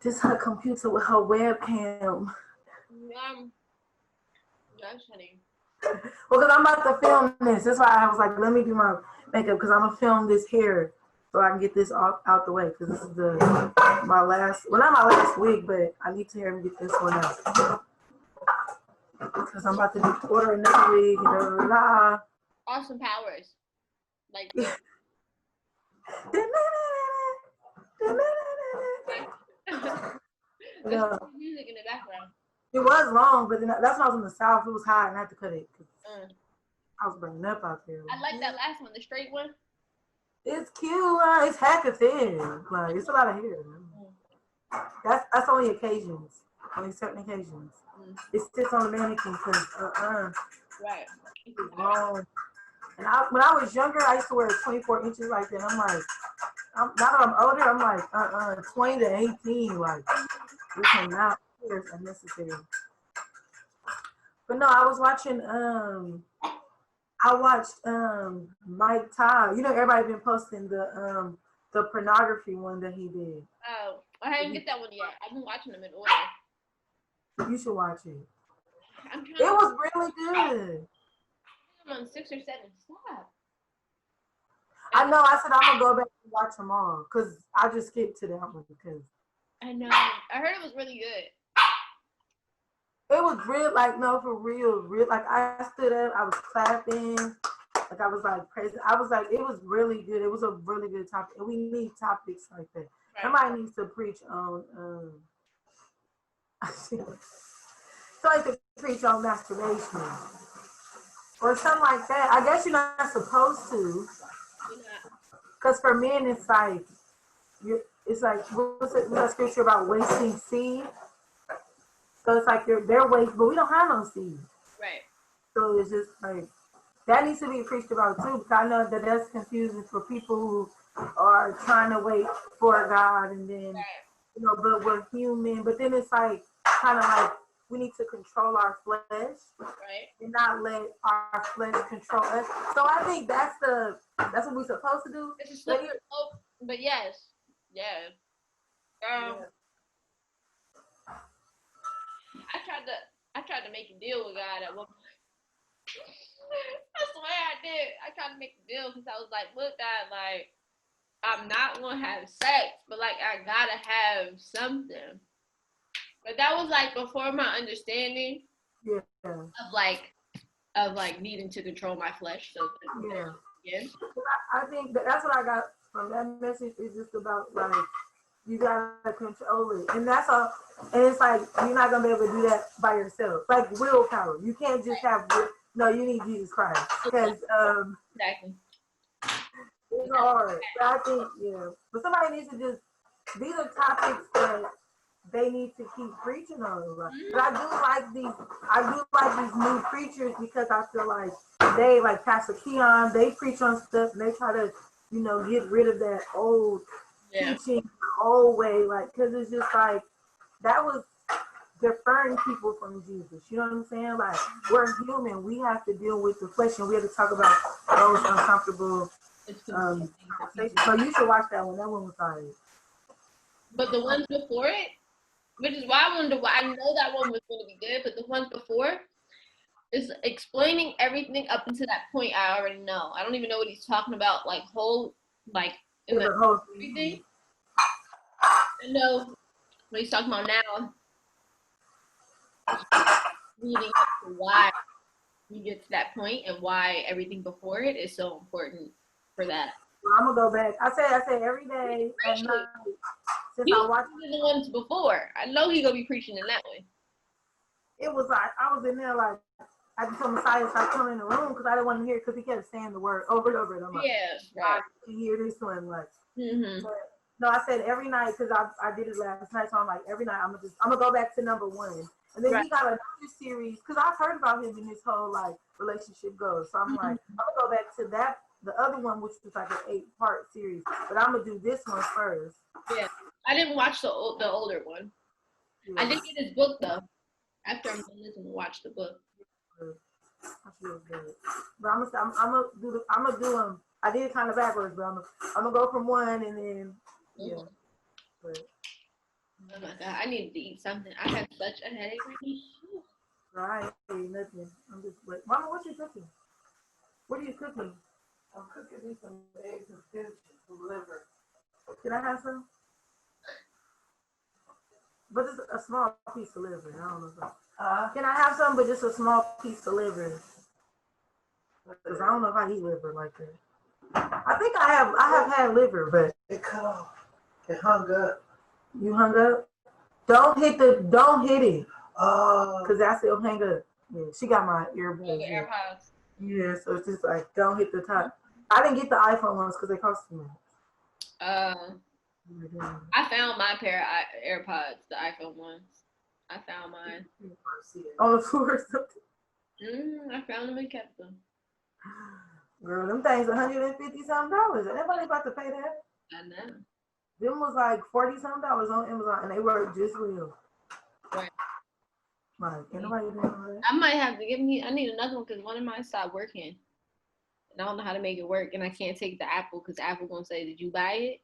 This her computer with her webcam. That's funny. Well, because I'm about to film this. That's why I was like, let me do my makeup because I'm gonna film this hair so I can get this out the way because this is my last, well, not my last wig, but I need to hear him get this one out because I'm about to order another wig. Austin Powers, like. Yeah. Music in the background. It was long, but then that's when I was in the South. It was hot, and I had to cut it. I was burning up out there. I like that last one, the straight one. It's cute. It's hecka thin. Like it's a lot of hair. That's only occasions. Only certain occasions. It sits on the mannequin because Right. It's long. And when I was younger, I used to wear 24 inches like that. I'm like, now that I'm older, I'm like 20 to 18. Like we cannot. It's unnecessary. But no, I was watching. I watched Mike Todd. You know, everybody been posting the pornography one that he did. Oh, I didn't get that one yet. I've been watching them in order. You should watch it. It was really good. I'm on 6 or 7. Stop. I know. I said I'm gonna go back and watch them all because I just skipped to that one because. I know. I heard it was really good. It was real, like, no, for real. Like, I stood up, I was clapping, like, I was, like, praising. I was, like, it was really good. It was a really good topic, and we need topics like that. Right. Somebody needs to preach on, somebody to preach on masturbation or something like that. I guess you're not supposed to, because for men, it's like, what's that scripture about wasting seed? So it's like they're waste, but we don't have no seed. Right. So it's just like, that needs to be preached about too, because I know that that's confusing for people who are trying to wait for God and then, you know, but we're human. But then it's like, kind of like, we need to control our flesh and not let our flesh control us. So I think that's what we're supposed to do. It's a slippery slope, but yes. Yeah. I tried to make a deal with God at one point. I swear I did. I tried to make a deal because I was like, look, God, like, I'm not gonna have sex, but like I gotta have something. But that was like before my understanding of like needing to control my flesh. So yeah. I think that's what I got from that message. Is just about like, you gotta control it, and that's all. And it's like you're not gonna be able to do that by yourself. Like willpower, you can't just have. No, you need Jesus Christ because exactly. It's hard. But I think but somebody needs to just. These are topics that they need to keep preaching on. Right? But I do like these new preachers because I feel like they, like Pastor Keon, they preach on stuff and they try to, you know, get rid of that old teaching, old way, like, because it's just like that was deferring people from Jesus. You know what I'm saying? Like, we're human. We have to deal with the flesh, and we have to talk about those uncomfortable. So you should watch that one. That one was hard. But the ones before it, which is why I know that one was going to be good, but the ones before is explaining everything up until that point. I already know. I don't even know what he's talking about. Like in the whole everything. I know what he's talking about now. Leading up to why you get to that point and why everything before it is so important for that. I'm gonna go back. I say every day at night. He was watching the ones before. I know he's gonna be preaching in that way. It was like I was in there like I just told Messiah to stop coming in the room because I didn't want to hear it because he kept saying the word over and over. And I'm like, right. I can hear this one like. But, no, I said every night because I did it last night. So I'm like every night I'm gonna go back to number 1. And then he got another series because I've heard about him in his whole like relationship goes. So I'm like, I'm gonna go back to that, the other one, which was like an 8-part series. But I'm gonna do this one first. Yeah, I didn't watch the older one. Yeah. I did get his book though. After I'm done listening to watch the book. But I'm gonna do them. I did it kind of backwards, but I'm gonna go from 1 and then But Oh my god, I needed to eat something. I have such a headache right now. I ain't eating nothing. I'm just wait. Mama, what you cooking? What are you cooking? I'm cooking me some eggs and fish and some liver. Can I have some? But it's a small piece of liver. I don't know. Can I have some, but just a small piece of liver? Because I don't know if I eat liver like that. I think I have had liver, but It cut off. It hung up. you hung up. Don't hit it. Oh. Cause I still hang up. Yeah, she got my earbuds. Oh, Yeah. AirPods. Yeah, so it's just like don't hit the top. I didn't get the iPhone ones because they cost too much. I found my pair of AirPods, the iPhone ones. I found mine. On the floor or something. I found them and kept them. Girl, them things $150 something. Everybody about to pay that. I know. Them was like $40 something on Amazon, and they were just real. Right. Like, ain't nobody doing all that. I might have to I need another one because one of mine stopped working. And I don't know how to make it work. And I can't take the Apple because Apple gonna say, did you buy it?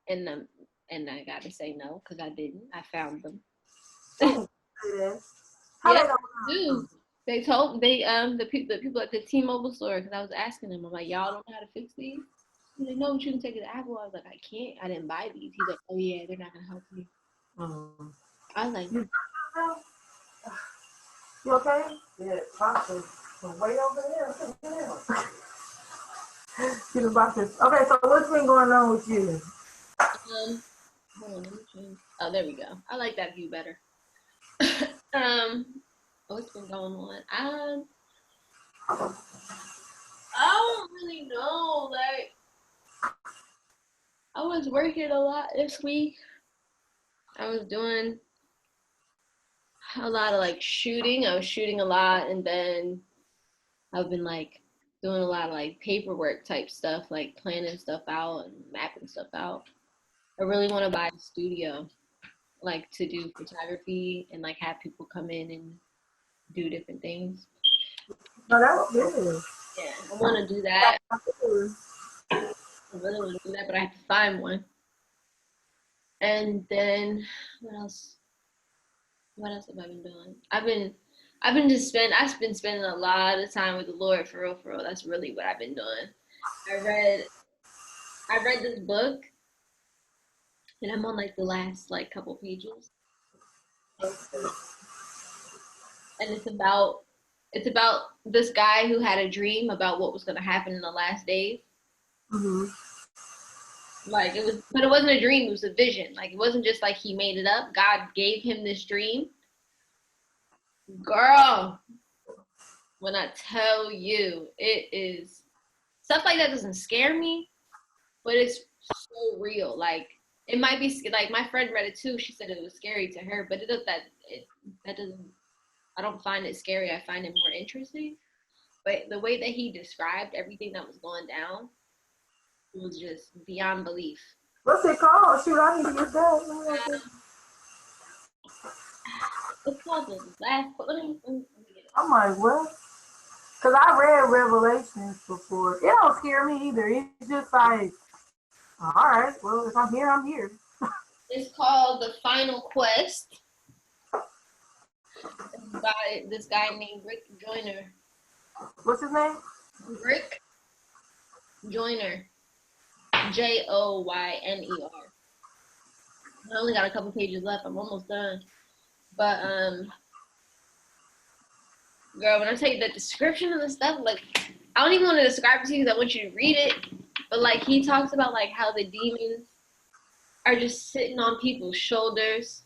And I got to say no because I didn't. I found them. How yeah, they do. They told the people at the T-Mobile store because I was asking them. I'm like, y'all don't know how to fix these? He's like, no, but you can take it to Apple. I was like, I can't. I didn't buy these. He's like, oh yeah, they're not gonna help you. I was like, you okay? Yeah, boxes. Wait over there. Get the boxes. Okay, so what's been going on with you? hold on, let me change. Oh, there we go. I like that view better. What's been going on? I don't really know. Like, I was working a lot this week. I was doing a lot of like shooting. I was shooting a lot, and then I've been like doing a lot of like paperwork type stuff, like planning stuff out and mapping stuff out. I really want to buy a studio, like to do photography and like have people come in and do different things. No, that's good. Yeah, I want to do that. I really want to do that, but I have to find one. And then what else? What else have I been doing? I've been spending a lot of time with the Lord for real, for real. That's really what I've been doing. I read this book, and I'm on like the last like couple pages. And it's about this guy who had a dream about what was gonna happen in the last days. Mm-hmm. Like but it wasn't a dream, it was a vision. Like it wasn't just like he made it up. God gave him this dream. Girl, when I tell you, it is stuff like that doesn't scare me, but it's so real. Like it might be like my friend read it too. She said it was scary to her, but that doesn't. I don't find it scary. I find it more interesting. But the way that he described everything that was going down, it was just beyond belief. What's it called? Shoot, I need to get that. It's called the last. Let me get it. I'm like, what? Because I read Revelations before. It don't scare me either. It's just like, all right, well, if I'm here, I'm here. It's called The Final Quest. It's by this guy named Rick Joyner. What's his name? Rick Joyner. Joyner. I only got a couple pages left. I'm almost done. But girl, when I tell you the description of the stuff, like I don't even want to describe it to you because I want you to read it. But like he talks about like how the demons are just sitting on people's shoulders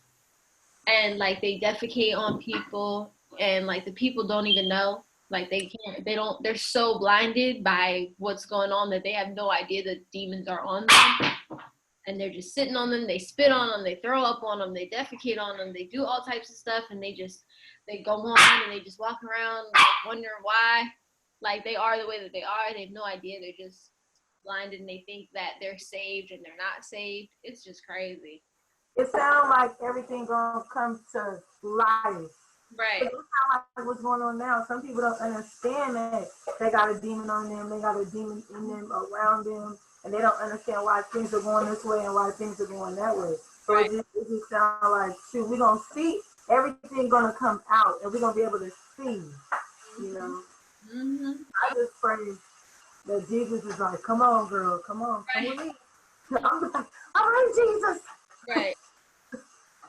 and like they defecate on people and like the people don't even know. Like they're so blinded by what's going on that they have no idea that demons are on them. And they're just sitting on them, they spit on them, they throw up on them, they defecate on them, they do all types of stuff, and they go on and they just walk around like, wondering why, like they are the way that they are. They have no idea. They're just blinded and they think that they're saved and they're not saved. It's just crazy. It sounds like everything gonna come to life. Right. It sounds like what's going on now. Some people don't understand that they got a demon on them, they got a demon in them, around them, and they don't understand why things are going this way and why things are going that way. So Right. it just sounds like, shoot, we're going to see, everything going to come out, and we're going to be able to see, you know. Mm-hmm. I just pray that Jesus is like, come on, girl, come on, come with me. I'm like, all right, Jesus. Right.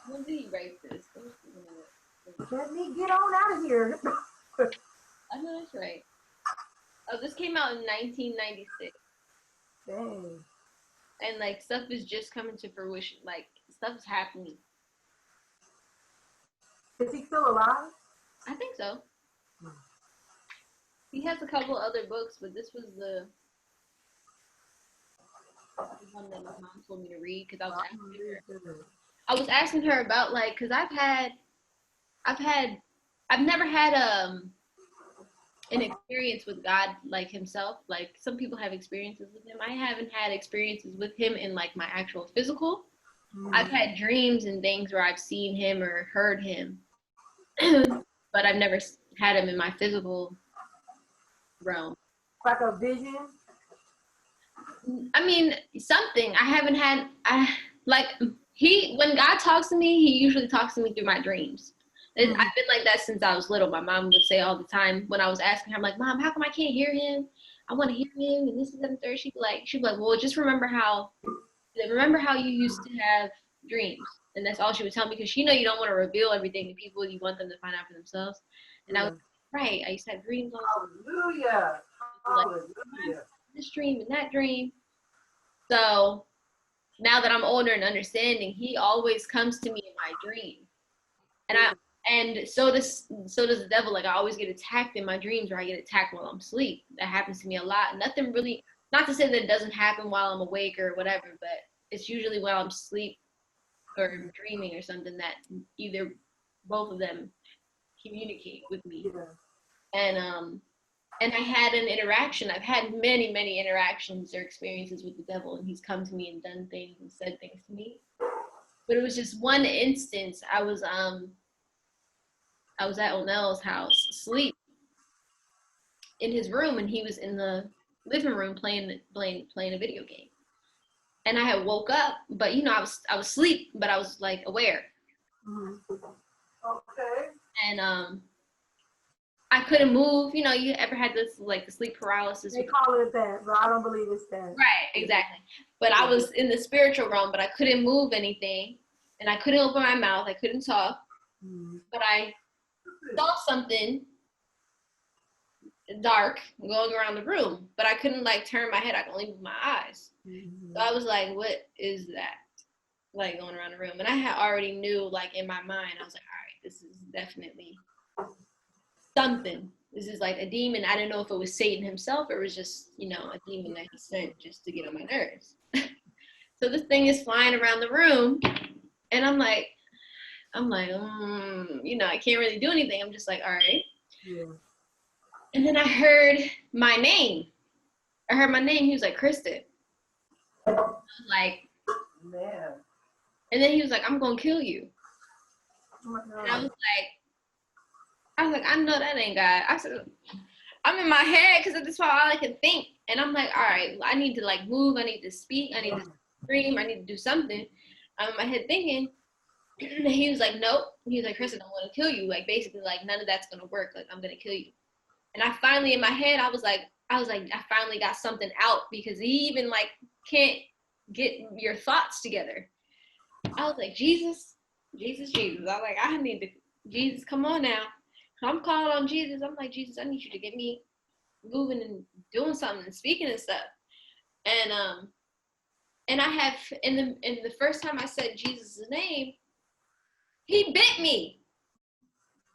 When did he write this? Let me get on out of here. I know that's right. Oh, this came out in 1996. Dang. And like stuff is just coming to fruition. Like stuff is happening. Is he still alive? I think so. He has a couple other books, but this was the one that my mom told me to read because I was asking her about like because I've never had an experience with God like himself. Like some people have experiences with him. I haven't had experiences with him in like my actual physical. I've had dreams and things where I've seen him or heard him, but I've never had him in my physical realm. Like a vision? I mean, something. I haven't had, when God talks to me, he usually talks to me through my dreams. I've been like that since I was little. My mom would say all the time when I was asking her, I'm like, Mom, how come I can't hear him? I want to hear him. And this is the third. She'd be like, well, just remember how you used to have dreams. And that's all she would tell me because you don't want to reveal everything to people. You want them to find out for themselves. And I was right. I used to have dreams all the time. Hallelujah. Hallelujah. This dream and that dream. So now that I'm older and understanding, he always comes to me in my dream. And so does the devil. Like I always get attacked in my dreams, or I get attacked while I'm asleep. That happens to me a lot. Nothing really, not to say that it doesn't happen while I'm awake or whatever, but it's usually while I'm asleep or dreaming or something that either both of them communicate with me. And I had an interaction. I've had many, many interactions or experiences with the devil, and he's come to me and done things and said things to me. But it was just one instance. I was at Onel's house, asleep in his room, and he was in the living room playing a video game. And I had woke up, but I was asleep, but I was like aware. Okay. And I couldn't move. You ever had this like the sleep paralysis? They call it that, but I don't believe it's that. Right, exactly. But I was in the spiritual realm, but I couldn't move anything, and I couldn't open my mouth. I couldn't talk, but I saw something dark going around the room, but I couldn't like turn my head. I could only move my eyes. So I was like, "What is that?" Like going around the room, and I had already knew like in my mind. I was like, "All right, this is definitely something. This is like a demon." I didn't know if it was Satan himself or it was just, a demon that he sent just to get on my nerves. So this thing is flying around the room, and I'm like, I can't really do anything. I'm just like, all right. Yeah. And then I heard my name. He was like, Kristen. I was like, man. And then he was like, I'm gonna kill you. Oh my God. And I was like, I know that ain't God. I said, I'm in my head because that's all I can think. And I'm like, all right, I need to like move. I need to speak. I need to scream. I need to do something. I'm in my head thinking. And he was like, nope. He was like, Kristen, I'm going to kill you. Like, basically, like, none of that's going to work. Like, I'm going to kill you. And I finally, in my head, I was like, I finally got something out because he even, like, can't get your thoughts together. I was like, Jesus. I was like, I need to, Jesus, come on now. I'm calling on Jesus. I'm like, Jesus, I need you to get me moving and doing something and speaking and stuff. And I have, in the first time I said Jesus' name, he bit me.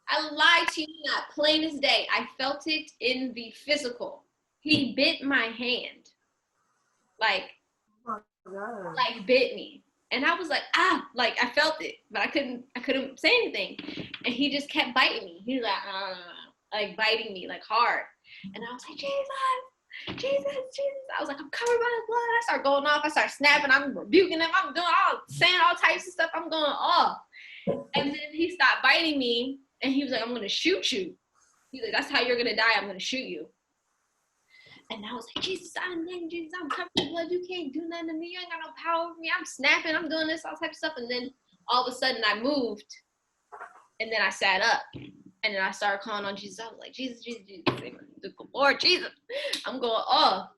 I lied to you not, plain as day. I felt it in the physical. He bit my hand. Like bit me. And I was like, like I felt it, but I couldn't say anything. And he just kept biting me. He was like biting me like hard. And I was like, Jesus. I was like, I'm covered by the blood. I start going off. I start snapping. I'm rebuking him. I'm doing saying all types of stuff. I'm going off. And then he stopped biting me, and he was like, I'm going to shoot you. He's like, that's how you're going to die. I'm going to shoot you. And I was like, Jesus, I'm in Jesus, I'm covered in blood. You can't do nothing to me. You ain't got no power over me. I'm snapping. I'm doing this, all type of stuff. And then all of a sudden I moved and then I sat up and then I started calling on Jesus. I was like, Jesus, Jesus, Jesus, Lord Jesus, I'm going off.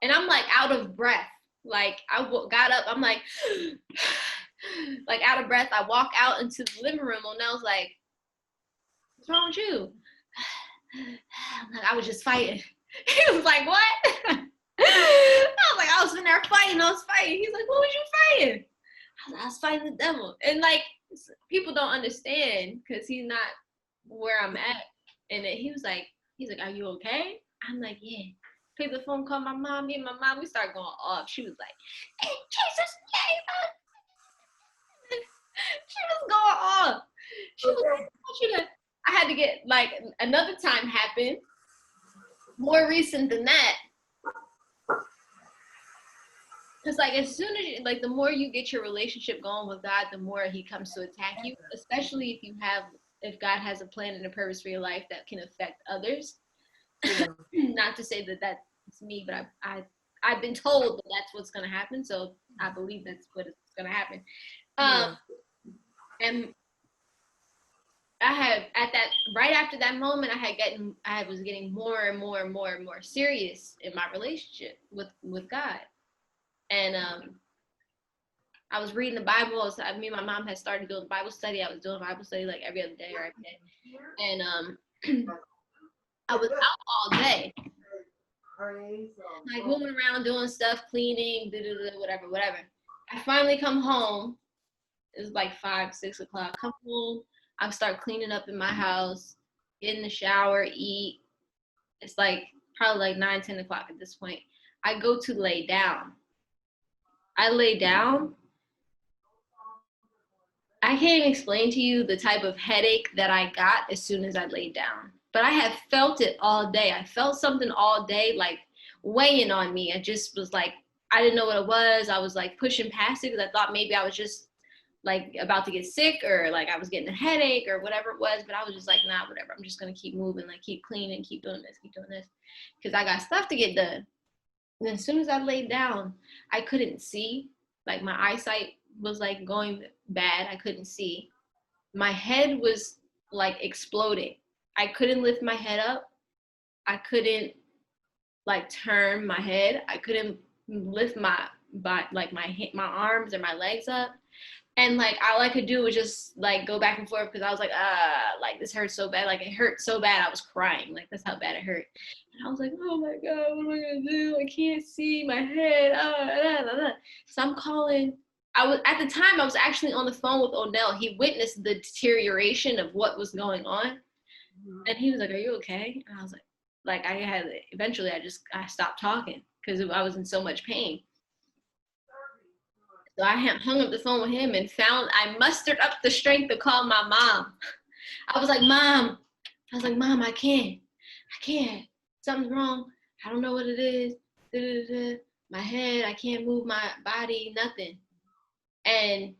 And I'm like out of breath. Like I got up, I'm like, like out of breath. I walk out into the living room. O'Nell's like, what's wrong with you? I'm like, I was just fighting. He was like, what? I was like, I was in there fighting. He's like, what was you fighting? I was fighting the devil. And like, people don't understand because he's not where I'm at. And then he's like, are you okay? I'm like, yeah. Picked the phone, called my mom. Me and my mom, we started going off. She was like, in Jesus' name. She was going off. She was like, I had to get, like, another time happened, more recent than that. Because, like, as soon as, the more you get your relationship going with God, the more he comes to attack you, especially if God has a plan and a purpose for your life that can affect others. Yeah. Not to say that that's me, but I've been told that that's what's going to happen, so I believe that's what is going to happen. And I had right after that moment, I was getting more and more and more and more serious in my relationship with God. And I was reading the Bible. So me and my mom had started doing Bible study. I was doing Bible study like every other day or every day. And I was out all day. Like moving around, doing stuff, cleaning, whatever. I finally come home. It was like 5, 6 o'clock. Come home. I start cleaning up in my house, get in the shower, eat. It's like probably like 9, 10 o'clock at this point. I go to lay down. I lay down. I can't even explain to you the type of headache that I got as soon as I laid down. But I have felt it all day. I felt something all day, like weighing on me. I just was like, I didn't know what it was. I was like pushing past it because I thought maybe I was just like about to get sick or like I was getting a headache or whatever it was. But I was just like, nah, whatever. I'm just going to keep moving, like keep cleaning, keep doing this because I got stuff to get done. And as soon as I laid down, I couldn't see. Like my eyesight was like going bad. I couldn't see. My head was like exploding. I couldn't lift my head up. I couldn't like turn my head. I couldn't lift my arms or my legs up. And like all I could do was just like go back and forth because I was like this hurts so bad. Like it hurt so bad I was crying. Like that's how bad it hurt. And I was like, oh my God, what am I gonna do? I can't see my head. So I'm calling. At the time I was actually on the phone with O'Nell. He witnessed the deterioration of what was going on. And he was like, are you okay? And I was like eventually I stopped talking because I was in so much pain. So I hung up the phone with him and I mustered up the strength to call my mom. I was like, Mom, I can't. Something's wrong. I don't know what it is. My head, I can't move my body, nothing. And,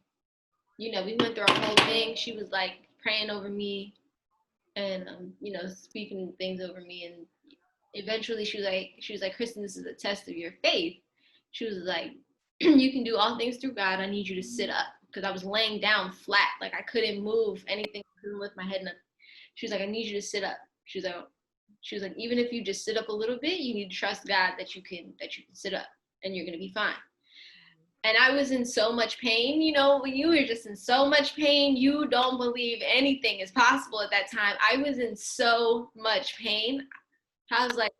we went through our whole thing. She was like praying over me and, speaking things over me. And eventually she was like, Kristen, this is a test of your faith. She was like, you can do all things through God. I need you to sit up because I was laying down flat. Like I couldn't move anything. I couldn't lift my head. Nothing. She was like, I need you to sit up. She was like, even if you just sit up a little bit, you need to trust God that you can sit up and you're going to be fine. And I was in so much pain, when you were just in so much pain, you don't believe anything is possible at that time. I was in so much pain. I was like,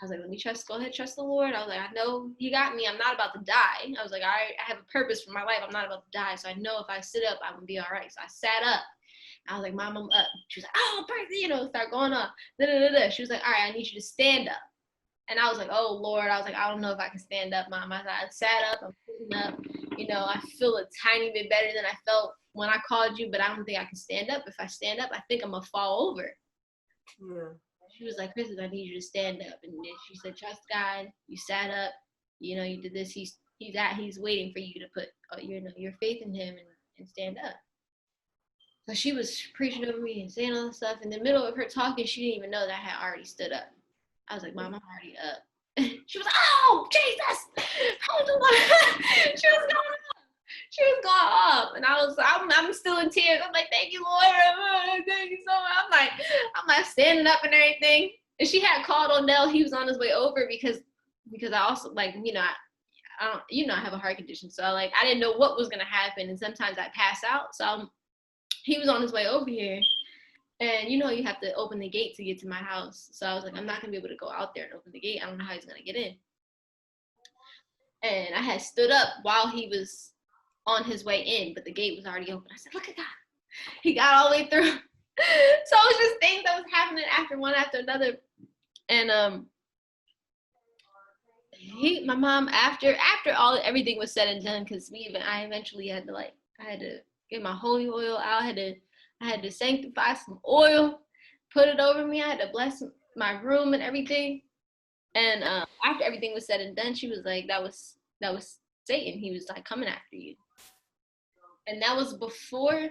let me go ahead, trust the Lord. I was like, I know he got me. I'm not about to die. I was like, I have a purpose for my life. I'm not about to die. So I know if I sit up, I'm going to be all right. So I sat up. I was like, Mom, I'm up. She was like, oh, praise, start going up. She was like, all right, I need you to stand up. And I was like, oh, Lord. I was like, I don't know if I can stand up, Mom. I sat up. I'm sitting up. I feel a tiny bit better than I felt when I called you, but I don't think I can stand up. If I stand up, I think I'm going to fall over. Yeah. She was like, Kristen, I need you to stand up. And then she said, trust God. You sat up. You did this. He's waiting for you to put your faith in him and stand up. So she was preaching over me and saying all this stuff. In the middle of her talking, she didn't even know that I had already stood up. I was like, Mom, I'm already up. She was like, oh, Jesus. She was going up. She was going up. And I'm still in tears. I'm like, thank you, Lord. Thank you so much. I'm like standing up and everything. And she had called Odell. He was on his way over because I also, like, you know, I have a heart condition. So I didn't know what was going to happen. And sometimes I pass out. So he was on his way over here. And, you know, you have to open the gate to get to my house. So I was like, I'm not going to be able to go out there and open the gate. I don't know how he's going to get in. And I had stood up while he was on his way in, but the gate was already open. I said, look at God. He got all the way through. So it was just things that was happening after one after another. And my mom, after everything was said and done, because I eventually had to get my holy oil out. I had to sanctify some oil, put it over me. I had to bless my room and everything. And after everything was said and done, she was like, that was Satan. He was like coming after you. And that was before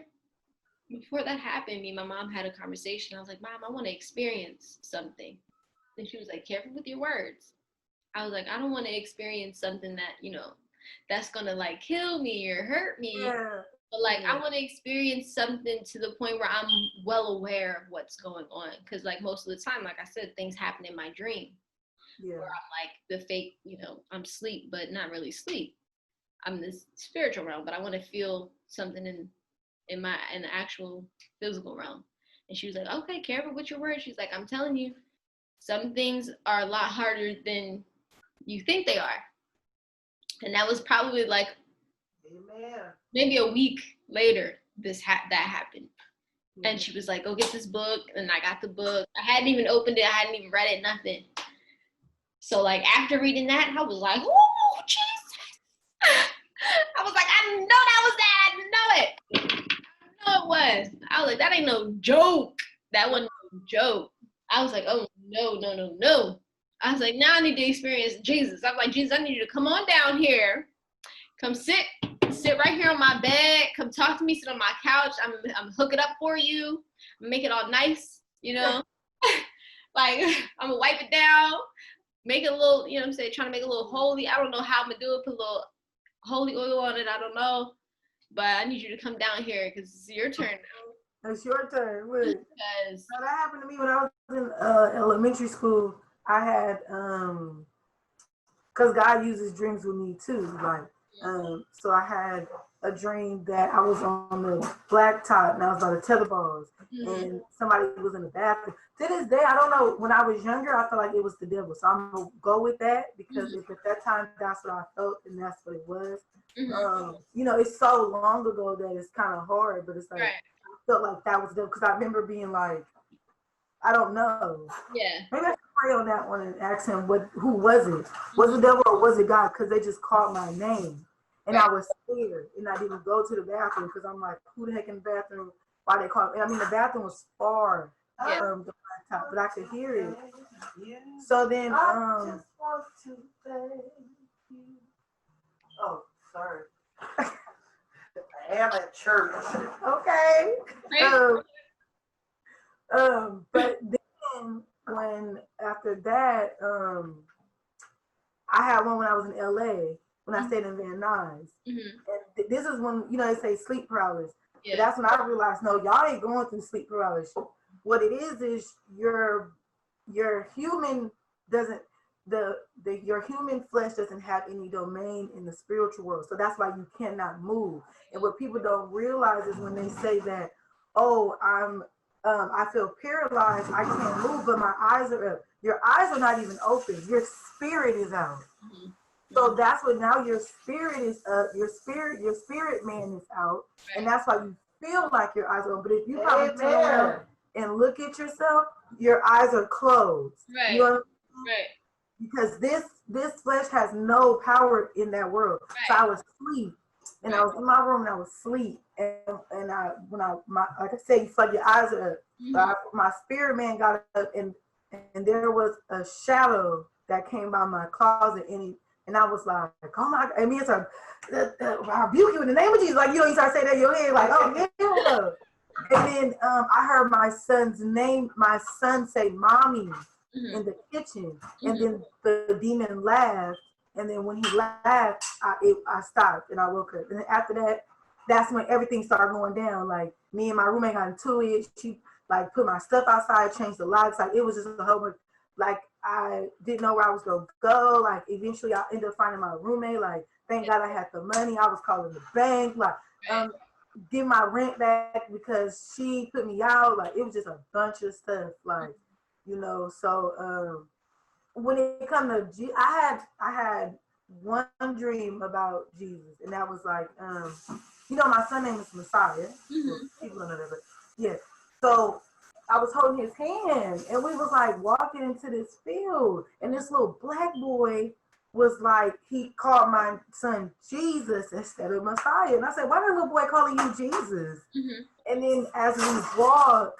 that happened. Me and my mom had a conversation. I was like, Mom, I want to experience something. And she was like, careful with your words. I was like, I don't want to experience something that, you know, that's going to like kill me or hurt me. Yeah. But like, I want to experience something to the point where I'm well aware of what's going on. Because like most of the time, like I said, things happen in my dream. Yeah. Where I'm like the fake, you know, I'm asleep, but not really asleep. I'm in this spiritual realm, but I want to feel something in the actual physical realm. And she was like, okay, careful with your words. She's like, I'm telling you, some things are a lot harder than you think they are. And that was probably like, Amen. maybe a week later, that happened. And she was like, go get this book. And I got the book. I hadn't even opened it. I hadn't even read it, nothing. So like after reading that, I was like, oh, Jesus. I was like, I know that was that. I know it. I know it was. I was like, that ain't no joke. That wasn't no joke. I was like, oh, no. I was like, now I need to experience Jesus. I'm like, Jesus, I need you to come on down here. Come sit right here on my bed. Come talk to me. Sit on my couch. I'm hook it up for you. Make it all nice, you know. Like I'm gonna wipe it down, make it a little, you know what I'm saying, trying to make it a little holy. I don't know how I'm gonna do it. Put a little holy oil on it. I don't know, but I need you to come down here because it's your turn now. It's your turn. Really. Because So that happened to me when I was in elementary school. I had because God uses dreams with me too, like. So I had a dream that I was on the blacktop and I was by the tetherbars and somebody was in the bathroom. To this day, I don't know. When I was younger, I felt like it was the devil. So I'm gonna go with that because if at that time that's what I felt and that's what it was. You know, it's so long ago that it's kind of hard, but it's like I felt like that was the devil because I remember being like, I don't know. Yeah. Maybe I should pray on that one and ask him who was it? Was it the devil or was it God? Because they just called my name. And I was scared. And I didn't go to the bathroom because I'm like, who the heck in the bathroom? Why they call me? I mean, the bathroom was far from the laptop, but I could hear it. So then, I just want to thank you. Oh, sorry. I am at church. Okay. But then when after that, I had one when I was in LA when I stayed in Van Nuys. And this is when, you know, they say sleep paralysis. But that's when I realized, no, y'all ain't going through sleep paralysis. What it is your human doesn't your human flesh doesn't have any domain in the spiritual world. So that's why you cannot move. And what people don't realize is when they say that, oh, I feel paralyzed, I can't move, but my eyes are up. Your eyes are not even open. Your spirit is out. So that's what now your spirit is up. Your spirit man is out, and that's why you feel like your eyes are open. But if you probably turn around and look at yourself, your eyes are closed. Right. You know what I mean? Right. Because this flesh has no power in that world. So I was asleep, and I was in my room, and I was asleep, and like I said, you feel like your eyes are up. My spirit man got up, and there was a shadow that came by my closet, and I was like, oh my God. I mean, I rebuke you in the name of Jesus. Like, you know, you start saying that in your head, like, oh, yeah. And then I heard my son's name, my son say, mommy. in the kitchen, and then the demon laughed, and then when he laughed, I stopped and I woke up, and then after that, that's when everything started going down. Like me and my roommate got into it. She like put my stuff outside, changed the locks. Like it was just a whole bunch. Like I didn't know where I was gonna go. Like eventually, I ended up finding my roommate. Like thank God I had the money. I was calling the bank. Like get my rent back because she put me out. Like it was just a bunch of stuff. Like so when it come to I had one dream about Jesus, and that was like my son name is Messiah. People don't know that, but yeah. So I was holding his hand, and we was like walking into this field, and this little black boy was like, he called my son Jesus instead of Messiah, and I said, "Why that little boy calling you Jesus?" And then as we walk,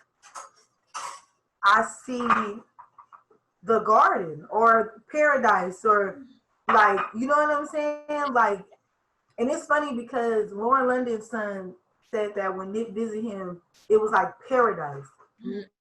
I see the garden or paradise or like, you know what I'm saying? Like, and it's funny because Lauren London's son said that when Nip visited him, it was like paradise.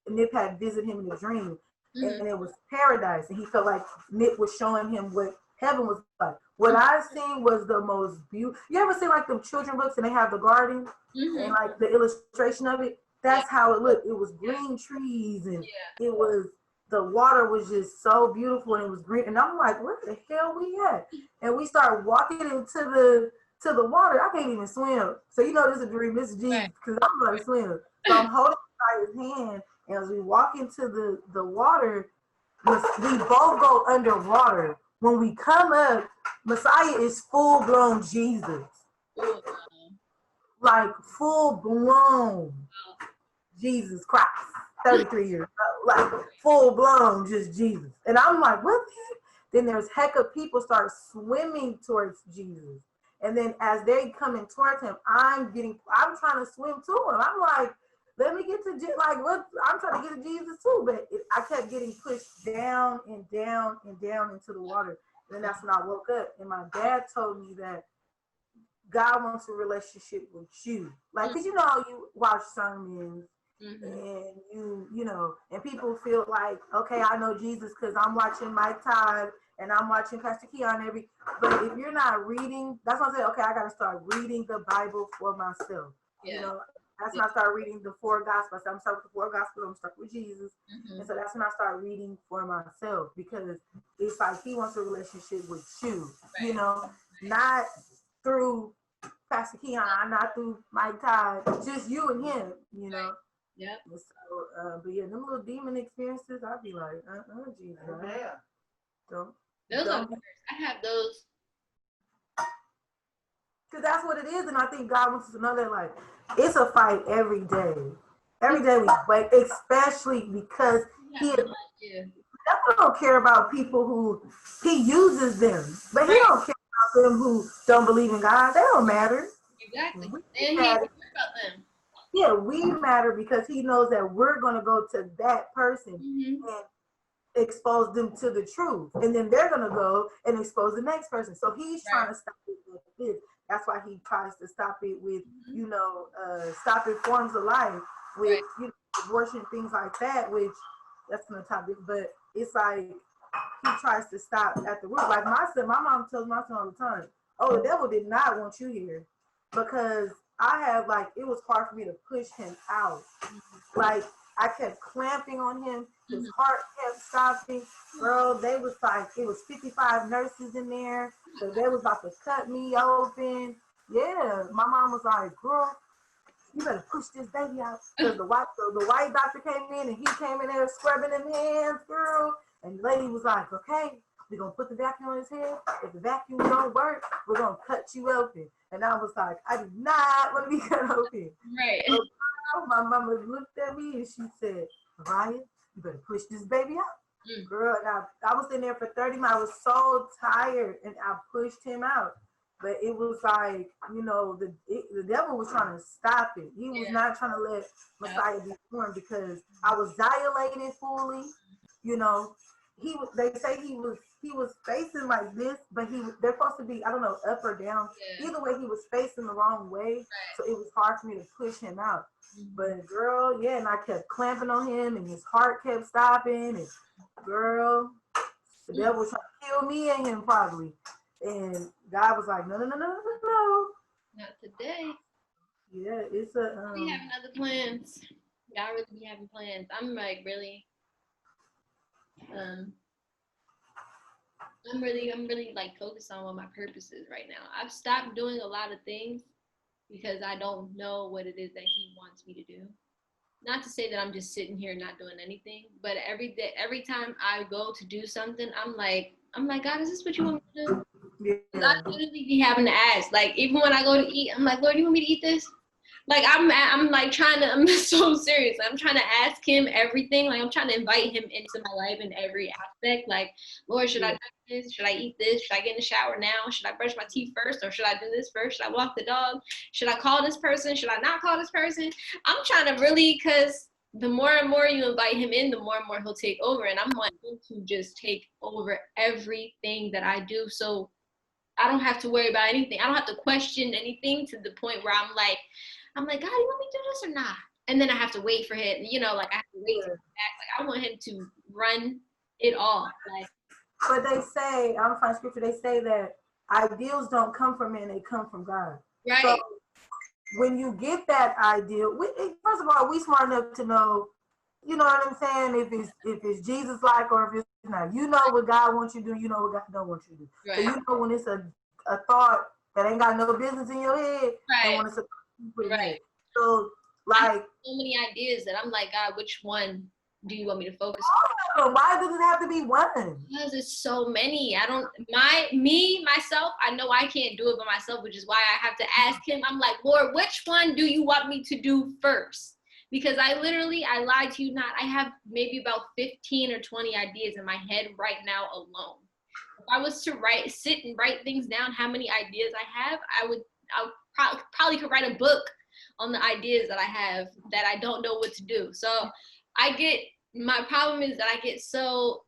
Nip had visited him in a dream, and it was paradise, and he felt like Nip was showing him what heaven was like. What I seen was the most beautiful. You ever see like the children books and they have the garden and like the illustration of it? That's how it looked. It was green trees, and it was, the water was just so beautiful, and it was green. And I'm like, where the hell we at? And we start walking into the water. I can't even swim. So this is a dream. This is Jesus, because I'm not to swim. So I'm holding by his hand, and as we walk into the water, we both go underwater. When we come up, Messiah is full blown Jesus. Like full blown Jesus Christ. 33 years old, like full blown just Jesus. And I'm like, what? Then there's heck of people start swimming towards Jesus. And then as they coming towards him, I'm trying to swim to him. I'm like, let me get to what? I'm trying to get to Jesus too. But I kept getting pushed down and down and down into the water. And then that's when I woke up. And my dad told me that God wants a relationship with you. Like, cause you watch sermons and and people feel like, okay, I know Jesus because I'm watching Mike Todd and I'm watching Pastor Keon but if you're not reading, that's when I say, okay, I gotta start reading the Bible for myself. That's when I start reading the four gospels. I'm starting with the four gospels, I'm starting with Jesus. And so that's when I start reading for myself, because it's like he wants a relationship with you, not through Pastor Keon, not through Mike Todd, just you and him, Yeah. So, but yeah, them little demon experiences, I'd be like, Jesus. Those are worse. I have those. Because that's what it is, and I think God wants us to know that, like, it's a fight every day. Every day we wake, especially because he don't care about people who he uses them, but he don't care about them who don't believe in God. They don't matter. Exactly. And he cares about them. Yeah, we matter because he knows that we're going to go to that person and expose them to the truth. And then they're going to go and expose the next person. So he's trying to stop it with this. That's why he tries to stop it with, stopping forms of life with abortion, things like that, which that's another topic. But it's like he tries to stop at the root. Like my mom tells my son all the time, oh, the devil did not want you here, because I had it was hard for me to push him out. Like I kept clamping on him. His heart kept stopping. Girl, they was like, it was 55 nurses in there. So they was about to cut me open. Yeah, my mom was like, girl, you better push this baby out. Because the white doctor came in and he came in there scrubbing them hands, girl. And the lady was like, okay, we're going to put the vacuum on his head. If the vacuum don't work, we're going to cut you open. And I was like, I do not want to be cut open. Right. So my mama looked at me and she said, Ryan, you better push this baby out. Girl, and I was in there for 30 minutes. I was so tired and I pushed him out. But it was like, the devil was trying to stop it. He was not trying to let Messiah be born, because I was dilated fully. They say he was he was facing like this, but they're supposed to be, I don't know, up or down. Yeah. Either way, he was facing the wrong way, Right. so it was hard for me to push him out. Mhm. But girl, yeah, and I kept clamping on him, and his heart kept stopping, and girl, the devil was trying to kill me and him probably. And God was like, no, no, no, no, no, no. Not today. Yeah, it's a We having other plans. Y'all really be having plans. I'm like really, I'm really like focused on what my purpose is right now. I've stopped doing a lot of things because I don't know what it is that he wants me to do. Not to say that I'm just sitting here not doing anything, but every day, every time I go to do something, I'm like, God, is this what you want me to do? yeah. I literally be having to ask. Like, even when I go to eat, I'm like, Lord, you want me to eat this? Like, I'm like I'm so serious. I'm trying to ask him everything. Like, I'm trying to invite him into my life in every aspect. Like, Lord, should I do this? Should I eat this? Should I get in the shower now? Should I brush my teeth first? Or should I do this first? Should I walk the dog? Should I call this person? Should I not call this person? I'm trying to really, because the more and more you invite him in, the more and more he'll take over. And I'm wanting him to just take over everything that I do. So I don't have to worry about anything. I don't have to question anything to the point where I'm like, God, you want me to do this or not? And then I have to wait for him, like I have to wait to come back. Like I want him to run it all. Like, but they say, I'm find scripture, they say that ideals don't come from men, they come from God. right. So when you get that ideal, first of all, we smart enough to know, you know what I'm saying, if it's Jesus like or if it's not. You know what God wants you to do, you know what God don't want you to do. Right. So you know when it's a thought that ain't got no business in your head, and when it's a right. So like so many ideas that I'm like, God, which one do you want me to focus on? Why does it have to be one? Because there's so many. Myself, I know I can't do it by myself, which is why I have to ask him. I'm like, Lord, which one do you want me to do first? Because I lied to you not, I have maybe about 15 or 20 ideas in my head right now alone. If I was to sit and write things down, how many ideas I have, I probably could write a book on the ideas that I have that I don't know what to do. So my problem is that I get so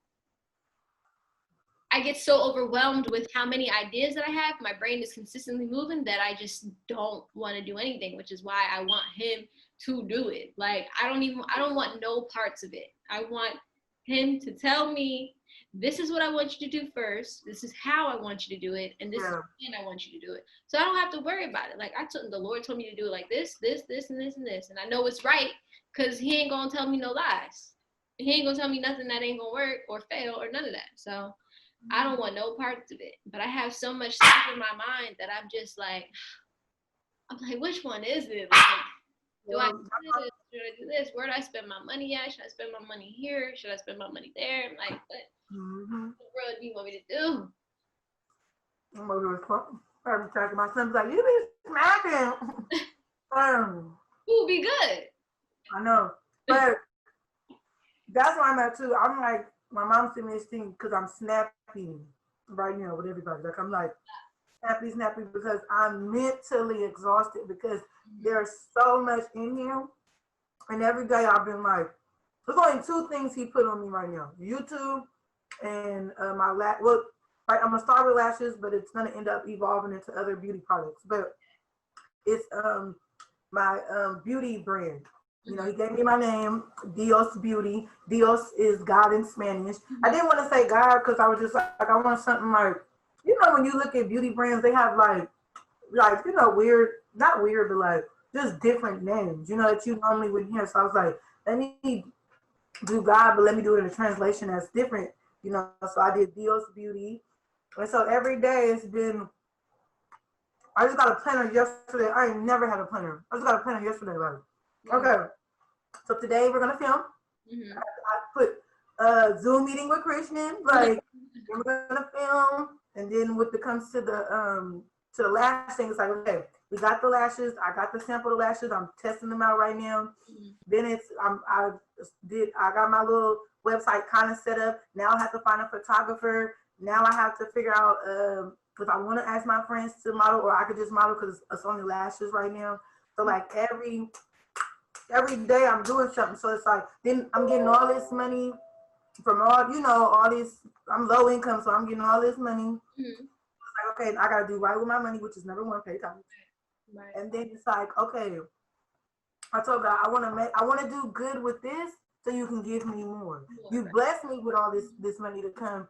overwhelmed with how many ideas that I have. My brain is consistently moving that I just don't want to do anything, which is why I want him to do it. Like, I don't want no parts of it. I want him to tell me, this is what I want you to do first. This is how I want you to do it. And this is when I want you to do it. So I don't have to worry about it. Like, the Lord told me to do it like this, this, this, and this, and this. And I know it's right because he ain't going to tell me no lies. He ain't going to tell me nothing that ain't going to work or fail or none of that. So I don't want no parts of it. But I have so much stuff in my mind that I'm just like, which one is it? Like, do I do this? Should I do this? Where do I spend my money at? Should I spend my money here? Should I spend my money there? I'm like, what world do you want me to do? I'm over here talking. My son's like, you be smacking. Ooh, be good. I know. But that's where I'm at too. I'm like, my mom sent me this thing because I'm snapping right now with everybody. Like, I'm like, snappy because I'm mentally exhausted because there's so much in here. And every day I've been like, there's only two things he put on me right now: YouTube and my look. Right, I'm gonna start with lashes, but it's gonna end up evolving into other beauty products. But it's my beauty brand. You know, he gave me my name, Dios Beauty. Dios is God in Spanish. I didn't want to say God because I was just like, I want something like, you know, when you look at beauty brands, they have like you know, weird, not weird, but like just different names, you know, that you normally wouldn't hear. So I was like, let me do God, but let me do it in a translation that's different, you know. So I did Dios Beauty. And so every day it's been, I just got a planner yesterday. I ain't never had a planner. I just got a planner yesterday, like, okay. So today we're gonna film. I put Zoom meeting with Christian, like we're gonna film, and then when it comes to the lash thing, it's like, okay, we got the lashes. I got the sample of the lashes. I'm testing them out right now. Then I got my little website kind of set up. Now I have to find a photographer. Now I have to figure out because I want to ask my friends to model, or I could just model because it's only lashes right now. So like every day I'm doing something. So it's like, then I'm getting all this money from all this. I'm low income, so I'm getting all this money. Mm-hmm. Like, okay, I gotta do right with my money, which is number one, pay taxes. Right. And then it's like, okay, I told God I want to do good with this, so you can give me more. You bless me with all this money to come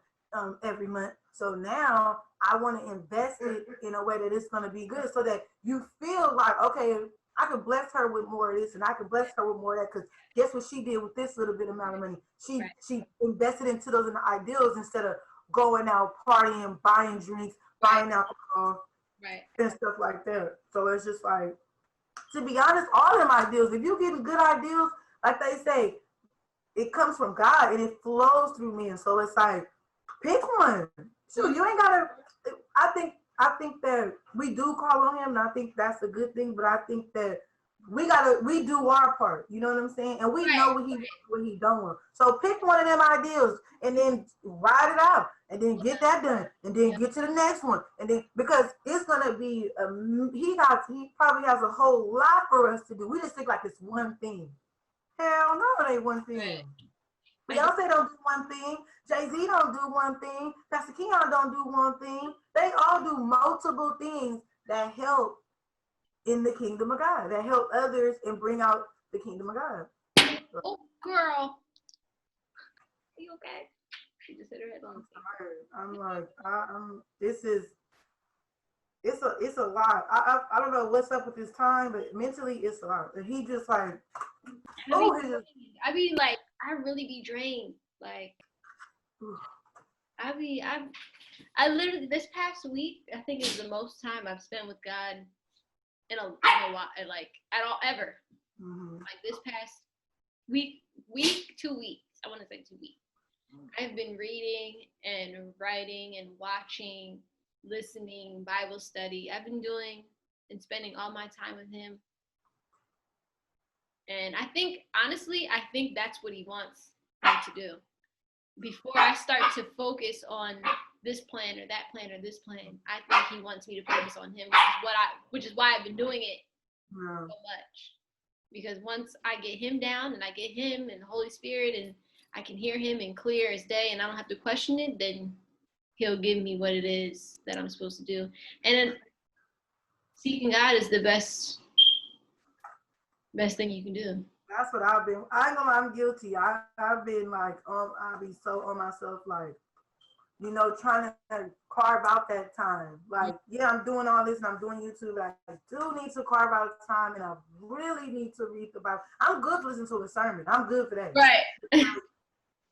every month. So now I want to invest it in a way that it's going to be good, so that you feel like, okay, I can bless her with more of this, and I can bless her with more of that. Because guess what she did with this little bit amount of money? She invested into those ideals instead of going out partying, buying drinks, buying alcohol, and stuff like that. So it's just like, to be honest, all them ideals, if you're getting good ideals, like they say, it comes from God and it flows through me. And so it's like, pick one. So you ain't gotta. I think that we do call on him, and I think that's a good thing. But I think that we do our part. You know what I'm saying? And we know what he don't want. So pick one of them ideals and then ride it out, and then get that done, and then get to the next one, and then, because it's gonna be he probably has a whole lot for us to do. We just think like it's one thing. Hell no, it ain't one thing. Beyonce don't do one thing. Jay-Z don't do one thing. Pastor Keon don't do one thing. They all do multiple things that help in the kingdom of God, that help others and bring out the kingdom of God. Oh, girl. Are you okay? She just hit her head on I'm like, it's a lot. I don't know what's up with this time, but mentally it's a lot. And he just like, I mean, like, I really be drained. Like, I literally, this past week, I think is the most time I've spent with God in a while, like, at all, ever. Mm-hmm. Like, this past week, 2 weeks, I want to say 2 weeks. I've been reading and writing and watching, listening, Bible study. I've been doing and spending all my time with him. And I think, honestly, that's what he wants me to do. Before I start to focus on this plan or that plan or this plan, I think he wants me to focus on him, which is why I've been doing it so much. Because once I get him down and I get him and the Holy Spirit and I can hear him and clear as day and I don't have to question it, then he'll give me what it is that I'm supposed to do. And then seeking God is the best thing you can do. That's what I've been. I ain't gonna lie, I'm guilty. I've been like, I'll be so on myself, like, trying to carve out that time. Like, yeah, I'm doing all this and I'm doing YouTube, but I do need to carve out time, and I really need to read the Bible. I'm good for listening to a sermon. I'm good for that. Right.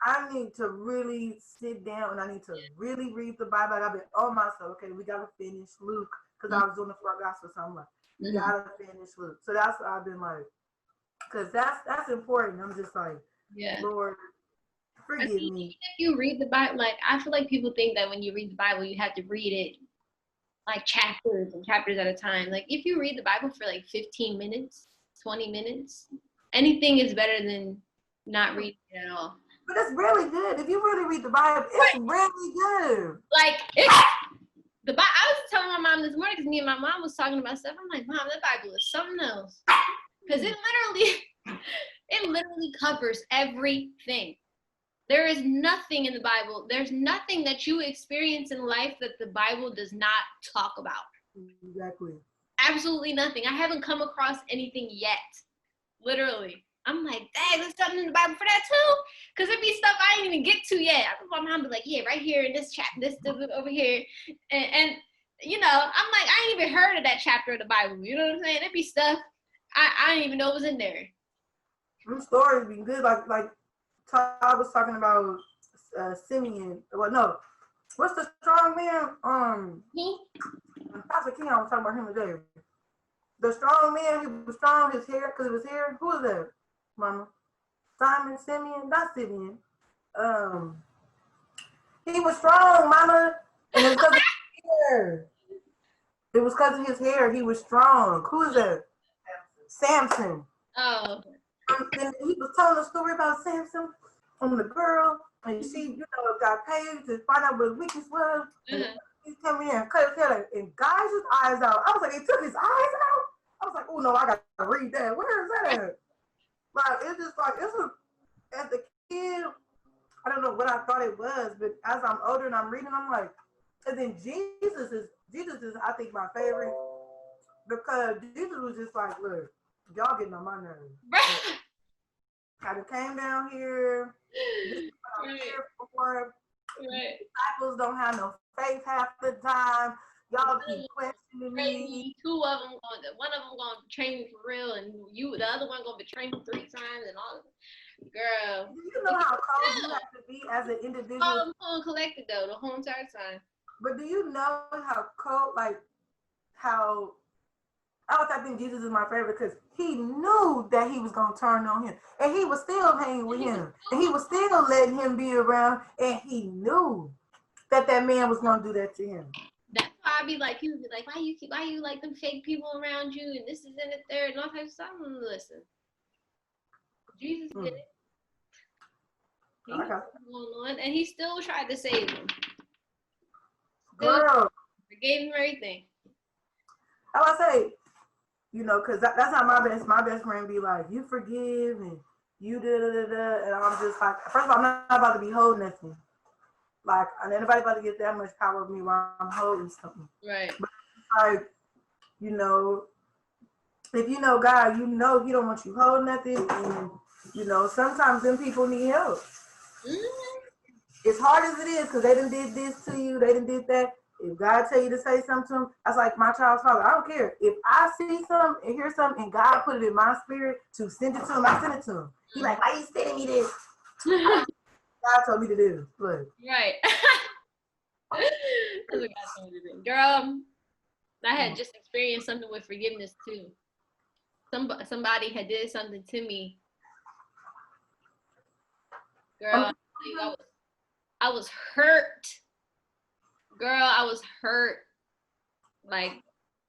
I need to really sit down and I need to really read the Bible. I've been on myself. Okay, we gotta finish Luke, because I was doing the 4 Gospels, so I'm like, we gotta finish Luke. So that's what I've been like. Because that's important. I'm just like, Lord, forgive me. If you read the Bible, like, I feel like people think that when you read the Bible, you have to read it like chapters and chapters at a time. Like, if you read the Bible for like 15 minutes, 20 minutes, anything is better than not reading it at all. But it's really good. If you really read the Bible, it's really good. Like, I was telling my mom this morning, because me and my mom was talking about stuff. I'm like, Mom, the Bible is something else. Because it literally covers everything. There is nothing in the Bible. There's nothing that you experience in life that the Bible does not talk about. Exactly. Absolutely nothing. I haven't come across anything yet. Literally. I'm like, dang, there's something in the Bible for that too? Because there'd be stuff I didn't even get to yet. My mom be like, yeah, right here in this chapter, this stuff over here. And I'm like, I ain't even heard of that chapter of the Bible. You know what I'm saying? There'd be stuff I didn't even know was in there. Some stories be good. Like Todd was talking about Simeon. Well, no. What's the strong man? Pastor Keon was talking about him today. The strong man, he was strong, his hair, because of his hair. Who is that, Mama? Simeon? Not Simeon. He was strong, Mama. And it was because of his hair. It was because of his hair. He was strong. Who is that? Samson. Oh. And he was telling a story about Samson and the girl, and she, got paid to find out what weakness was. Mm-hmm. He came in there and cut his hair and gouged his eyes out. I was like, he took his eyes out? I was like, oh no, I gotta read that. Where is that at? Like, it's just like, as a kid, I don't know what I thought it was, but as I'm older and I'm reading, I'm like, and then Jesus is I think my favorite because Jesus was just like, look, y'all getting on my nerves. I done came down here. This is what I'm here for. Right. Disciples don't have no faith half the time. Y'all keep questioning me. Two of them one of them gonna betray me for real, and the other one gonna betray me 3 times, and all of it. Girl. Do you know how cold you have to be as an individual? I'm cool and collected though the whole entire time. But do you know how cold, like how? I think Jesus is my favorite because he knew that he was gonna turn on him, and he was still hanging with him, and he was still letting him be around, and he knew that man was gonna do that to him. That's why I'd be like, he would be like, why you like them fake people around you, and this is in the third, and all types of stuff. Listen, Jesus did it. He knew what was going on, and he still tried to save him. Girl, forgave him everything. I would say, you know, because that's how my best friend be like, you forgive and you da-da-da-da, and I'm just like, first of all, I'm not about to be holding nothing. Like, and anybody about to get that much power of me while I'm holding something. Right. But like, you know, if you know God, you know he don't want you holding nothing, and you know, sometimes them people need help. Mm-hmm. As hard as it is, because they done did this to you, they done did that. If God tell you to say something to him, that's like my child's father. I don't care. If I see something and hear something and God put it in my spirit to send it to him, I send it to him. He like, why you sending me this? God told me to do. Look. Right. That's what God told me to do. Girl, I had just experienced something with forgiveness too. Somebody had did something to me. Girl, I was hurt. Girl, I was hurt.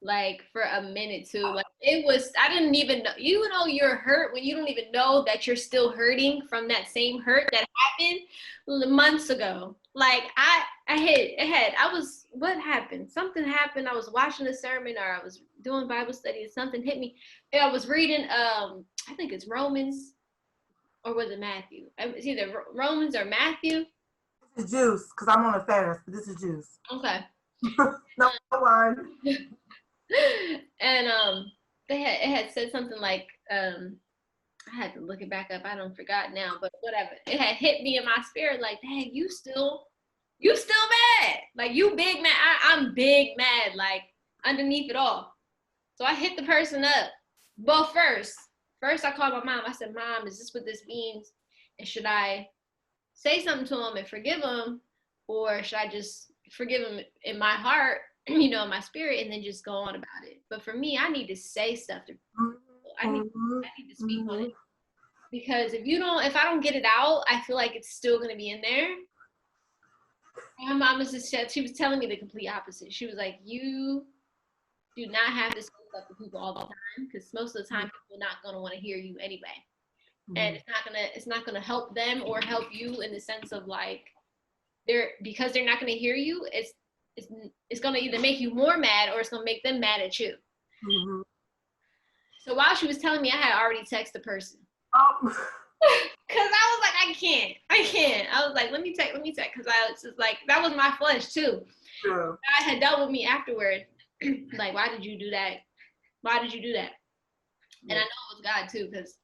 Like for a minute too. Like it was, I didn't even know, you know, you're hurt when you don't even know that you're still hurting from that same hurt that happened months ago. Like what happened? Something happened. I was watching a sermon or I was doing Bible study and something hit me. And I was reading, I think it's Romans, or was it Matthew? It's either Romans or Matthew. This is juice, because I'm on a fast, but this is juice. Okay. No wine. And it had said something like, I had to look it back up. I don't forgot now, but whatever. It had hit me in my spirit like, dang, you still mad. Like you big mad. I'm big mad, like underneath it all. So I hit the person up. But first I called my mom. I said, Mom, is this what this means? And should I say something to him and forgive him? Or should I just forgive him in my heart, you know, in my spirit, and then just go on about it? But for me, I need to say stuff to people. I need to speak on it. Because if I don't get it out, I feel like it's still going to be in there. My mom she was telling me the complete opposite. She was like, you do not have to say stuff to people all the time, because most of the time people are not going to want to hear you anyway. And it's not gonna help them or help you in the sense of like because they're not gonna hear you. It's gonna either make you more mad or it's gonna make them mad at you. Mm-hmm. So while she was telling me, I had already texted the person. Cause I was like, I can't. I was like, let me text. Cause I was just like, that was my flesh too. Yeah. God had dealt with me afterward. Like, why did you do that? Yeah. And I know it was God too, because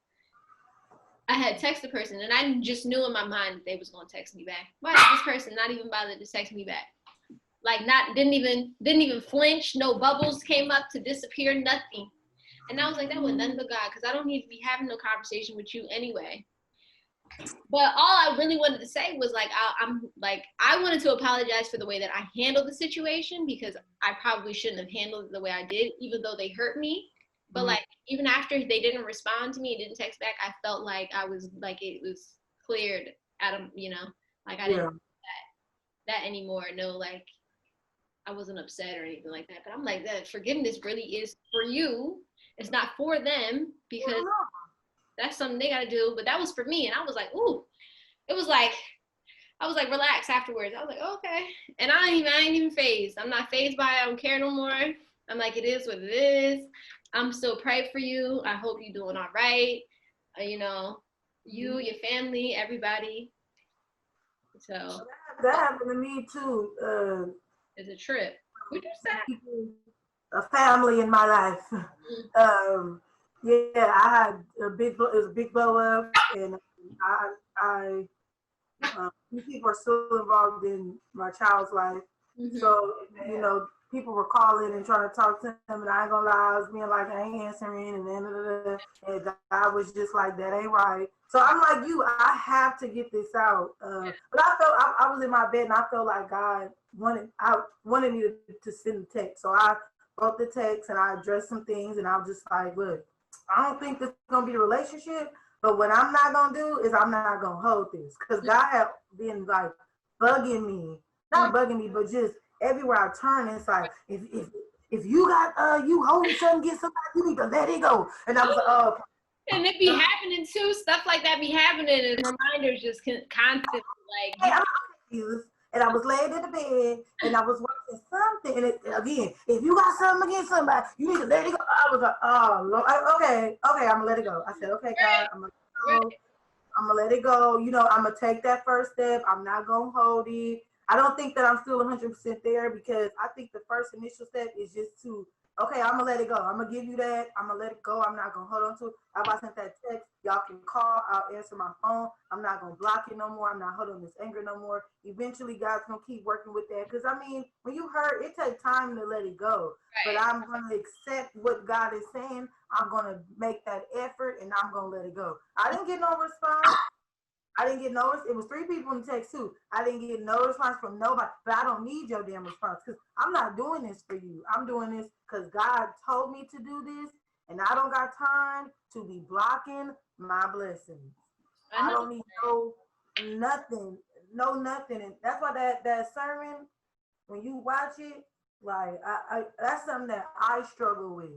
I had texted the person and I just knew in my mind that they was gonna text me back. Why did this person not even bother to text me back? Like didn't even flinch, no bubbles came up to disappear, nothing. And I was like, that was nothing but God, because I don't need to be having no conversation with you anyway. But all I really wanted to say was like, I wanted to apologize for the way that I handled the situation, because I probably shouldn't have handled it the way I did, even though they hurt me. But like, even after they didn't respond to me and didn't text back, I felt like I was like, it was cleared out of, you know, like I didn't do that anymore. No, like I wasn't upset or anything like that. But I'm like, that forgiveness really is for you. It's not for them, because that's something they got to do. But that was for me. And I was like, ooh, I was like, relaxed afterwards. I was like, okay. And I ain't even phased. I'm not phased by it. I don't care no more. I'm like, it is what it is. I'm still praying for you. I hope you're doing all right. You know, you, your family, everybody. So That happened to me too. it's a trip. What you say? A family in my life. Yeah, I had it was a big blow up, and I these people are still involved in my child's life. Mm-hmm. So, people were calling and trying to talk to him, and I ain't gonna lie, I was being like, I ain't answering, and God was just like, that ain't right. So I'm like, I have to get this out. But I felt I was in my bed, and I felt like God wanted me to send the text. So I wrote the text, and I addressed some things, and I was just like, look, I don't think this is gonna be a relationship. But what I'm not gonna do is I'm not gonna hold this, because God had been like bugging me, not bugging me, but just everywhere I turn, it's like if you got you holding something against somebody, you need to let it go. And I was like, oh. And it be happening too. Stuff like that be happening, and reminders just constantly like. Hey, I'm confused. And I was laying in the bed, and I was watching something. And again, if you got something against somebody, you need to let it go. I was like, oh, Lord. Okay, I'm gonna let it go. I said, okay, God, I'm gonna let it go. I'm gonna let it go. I'm gonna take that first step. I'm not gonna hold it. I don't think that I'm still 100% there, because I think the first initial step is just to, okay, I'm gonna let it go. I'm gonna give you that. I'm gonna let it go. I'm not gonna hold on to it. If I sent that text, y'all can call. I'll answer my phone. I'm not gonna block it no more. I'm not holding this anger no more. Eventually, God's gonna keep working with that. Because I mean, when you hurt, it takes time to let it go. Right. But I'm gonna accept what God is saying. I'm gonna make that effort, and I'm gonna let it go. I didn't get no response. It was 3 people in the text too. I didn't get no response from nobody, but I don't need your damn response, because I'm not doing this for you. I'm doing this because God told me to do this, and I don't got time to be blocking my blessings. I don't need nothing. And that's why that sermon, when you watch it, like I that's something that I struggle with.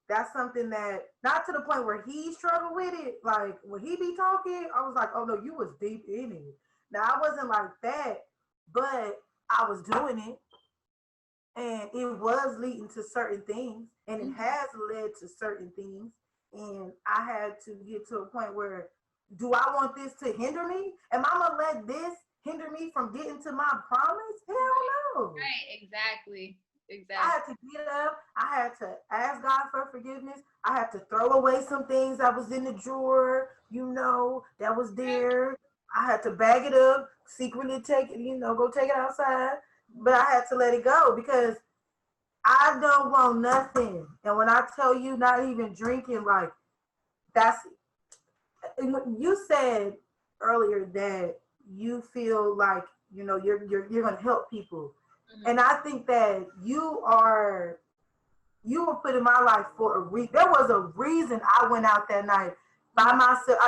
That's something that, not to the point where he struggled with it. Like when he be talking, I was like, oh no, you was deep in it. Now I wasn't like that, but I was doing it, and it was leading to certain things, and it has led to certain things. And I had to get to a point where, do I want this to hinder me? Am I gonna let this hinder me from getting to my promise? Hell no. Right, exactly. I had to get up. I had to ask God for forgiveness. I had to throw away some things that was in the drawer, that was there. I had to bag it up, secretly take it, go take it outside. But I had to let it go, because I don't want nothing. And when I tell you, not even drinking, like, that's, you said earlier that you feel like, you're going to help people. And I think that you were put in my life for a reason. There was a reason I went out that night by myself.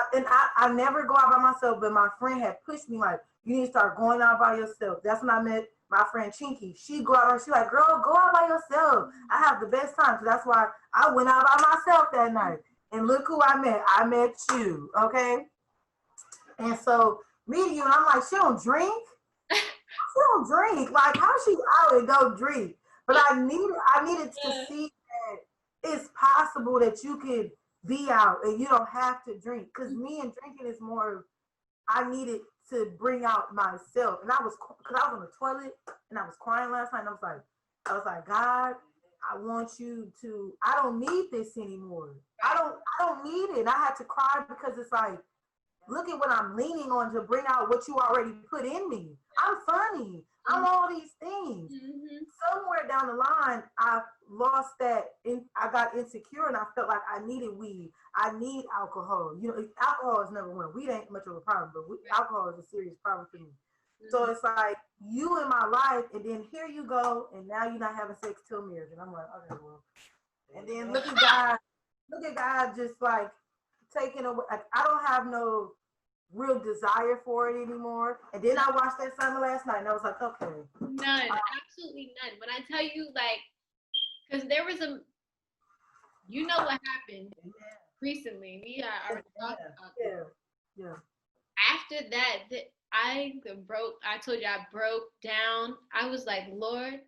I never go out by myself, but my friend had pushed me, like, you need to start going out by yourself. That's when I met my friend Chinky. She go out, she like, girl, go out by yourself. I have the best time. So that's why I went out by myself that night. And look who I met. I met you, okay? And so meeting you, and I'm like, she don't drink? She don't drink. Like, how she out and go drink? But I needed to see that it's possible that you could be out and you don't have to drink. Because me and drinking is more, I needed to bring out myself. And because I was on the toilet and I was crying last night, and I was like, God, I want you to, I don't need this anymore. I don't need it. And I had to cry, because it's like, look at what I'm leaning on to bring out what you already put in me. I'm funny. I'm all these things. Somewhere down the line, I lost that. I got insecure, and I felt like I needed weed. I need alcohol. Alcohol is number one. Weed ain't much of a problem, but alcohol is a serious problem for me. So it's like, you in my life, and then here you go, and now you're not having sex till marriage. And I'm like, okay, well. And then look at God just like taking away. Like, I don't have no real desire for it anymore. And then I watched that sermon last night, and I was like, okay. None, absolutely none. When I tell you, like, because there was what happened recently. We are already talking about this. Yeah. After that, I told you I broke down. I was like, Lord,